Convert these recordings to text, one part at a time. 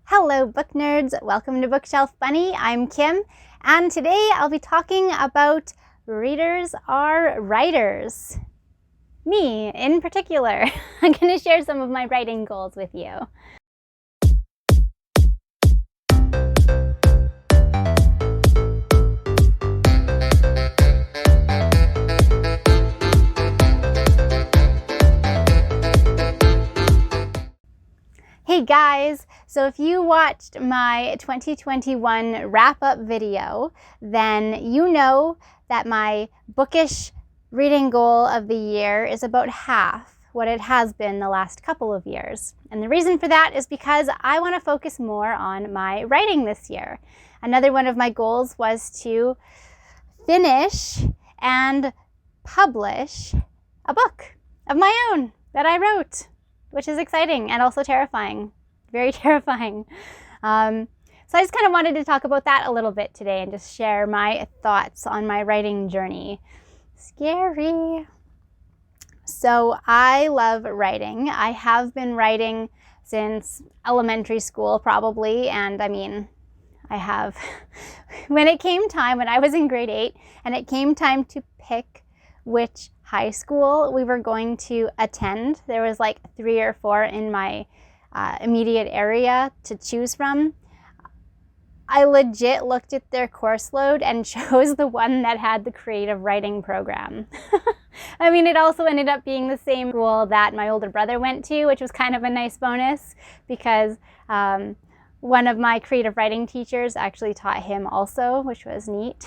Hello book nerds, welcome to Bookshelf Bunny. I'm Kim, and today I'll be talking about readers are writers. Me in particular. I'm going to share some of my writing goals with you. Hey guys, so if you watched my 2021 wrap-up video, then you know that my bookish reading goal of the year is about half what it has been the last couple of years. And the reason for that is because I want to focus more on my writing this year. Another one of my goals was to finish and publish a book of my own that I wrote, which is exciting and also terrifying, very terrifying. So I just kind of wanted to talk about that a little bit today and just share my thoughts on my writing journey. Scary. So I love writing. I have been writing since elementary school probably, and I have. When it came time, when I was in grade 8, and it came time to pick which high school we were going to attend, there was like 3 or 4 in my immediate area to choose from. I legit looked at their course load and chose the one that had the creative writing program. It also ended up being the same school that my older brother went to, which was kind of a nice bonus because one of my creative writing teachers actually taught him also, which was neat.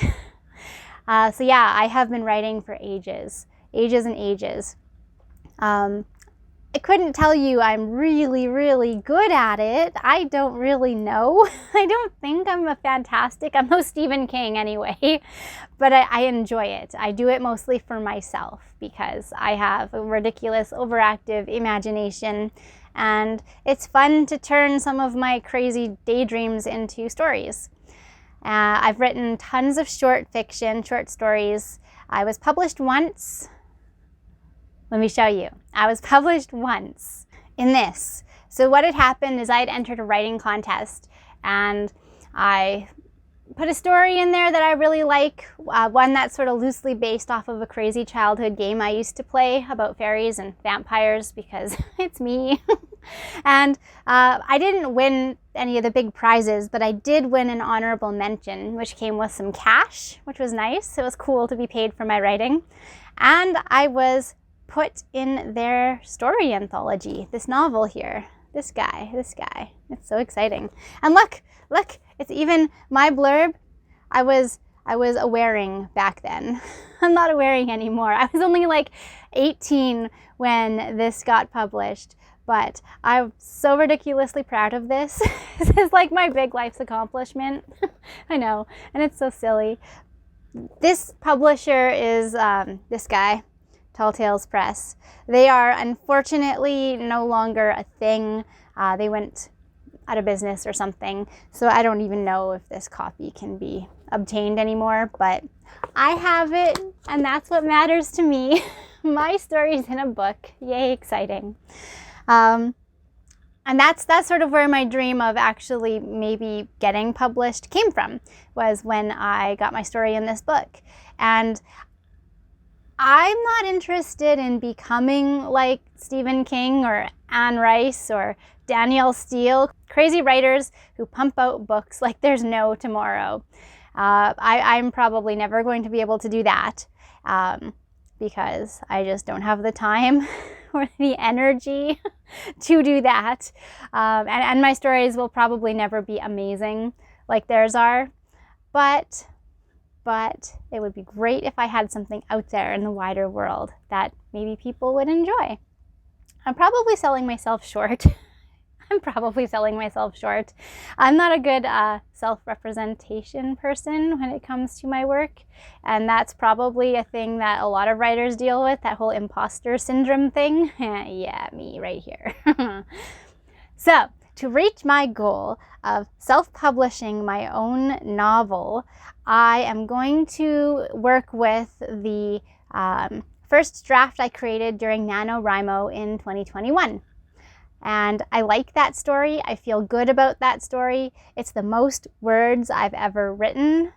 So yeah, I have been writing for ages and ages. I couldn't tell you I'm really, really good at it. I don't really know. I don't think I'm no Stephen King anyway, but I enjoy it. I do it mostly for myself because I have a ridiculous, overactive imagination, and it's fun to turn some of my crazy daydreams into stories. I've written tons of short stories. I was published once. Let me show you. I was published once in this. So what had happened is I had entered a writing contest and I put a story in there that I really like, one that's sort of loosely based off of a crazy childhood game I used to play about fairies and vampires because it's me. And I didn't win any of the big prizes, but I did win an honorable mention, which came with some cash, which was nice. It was cool to be paid for my writing. And I was put in their story anthology, this novel here. This guy. It's so exciting. And look, it's even my blurb. I was a wearing back then. I'm not a wearing anymore. I was only like 18 when this got published, but I'm so ridiculously proud of this. This is like my big life's accomplishment. I know, and it's so silly. This publisher is this guy, Tall Tales Press. They are unfortunately no longer a thing. They went out of business or something, so I don't even know if this copy can be obtained anymore, but I have it, and that's what matters to me. My story's in a book. Yay, exciting. And that's sort of where my dream of actually maybe getting published came from, was when I got my story in this book. And I'm not interested in becoming like Stephen King or Anne Rice or Danielle Steele, crazy writers who pump out books like there's no tomorrow. I'm probably never going to be able to do that because I just don't have the time or the energy to do that. And my stories will probably never be amazing like theirs are, but it would be great if I had something out there in the wider world that maybe people would enjoy. I'm probably selling myself short. I'm not a good self-representation person when it comes to my work, and that's probably a thing that a lot of writers deal with, that whole imposter syndrome thing. Yeah, me right here. So, to reach my goal of self-publishing my own novel, I am going to work with the first draft I created during NaNoWriMo in 2021. And I like that story. I feel good about that story. It's the most words I've ever written.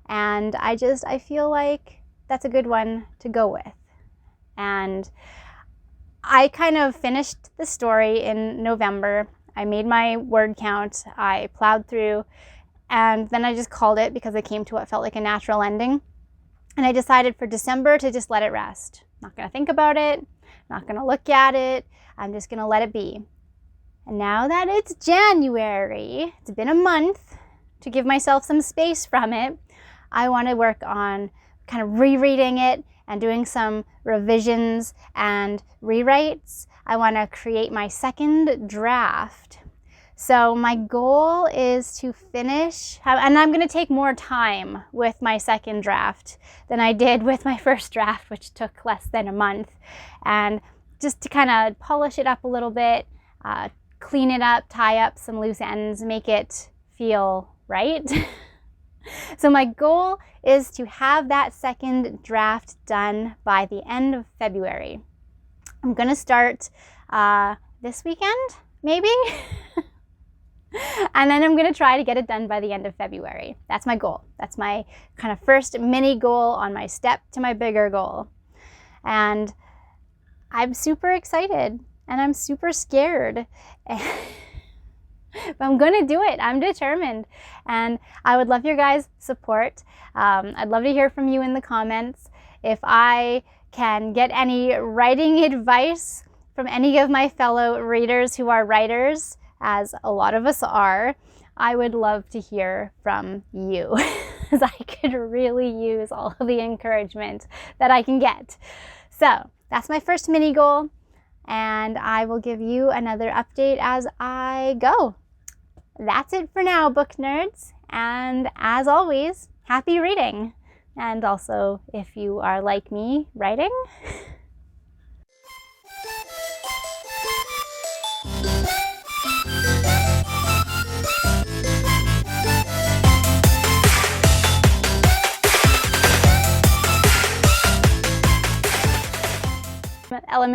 And I feel like that's a good one to go with. And I kind of finished the story in November. I made my word count. I plowed through, and then I just called it because I came to what felt like a natural ending. And I decided for December to just let it rest. Not going to think about it, not going to look at it. I'm just going to let it be. And now that it's January, it's been a month to give myself some space from it, I want to work on kind of rereading it and doing some revisions and rewrites. I want to create my second draft. So my goal is to finish, and I'm going to take more time with my second draft than I did with my first draft, which took less than a month. And just to kind of polish it up a little bit, clean it up, tie up some loose ends, make it feel right. So my goal is to have that second draft done by the end of February. I'm going to start this weekend, maybe? And then I'm going to try to get it done by the end of February. That's my goal. That's my kind of first mini goal on my step to my bigger goal. And I'm super excited and I'm super scared. But I'm going to do it. I'm determined. And I would love your guys' support. I'd love to hear from you in the comments. If I can get any writing advice from any of my fellow readers who are writers, as a lot of us are, I would love to hear from you, as I could really use all of the encouragement that I can get. So that's my first mini goal, and I will give you another update as I go. That's it for now, book nerds, and as always, happy reading. And also, if you are like me, writing. Element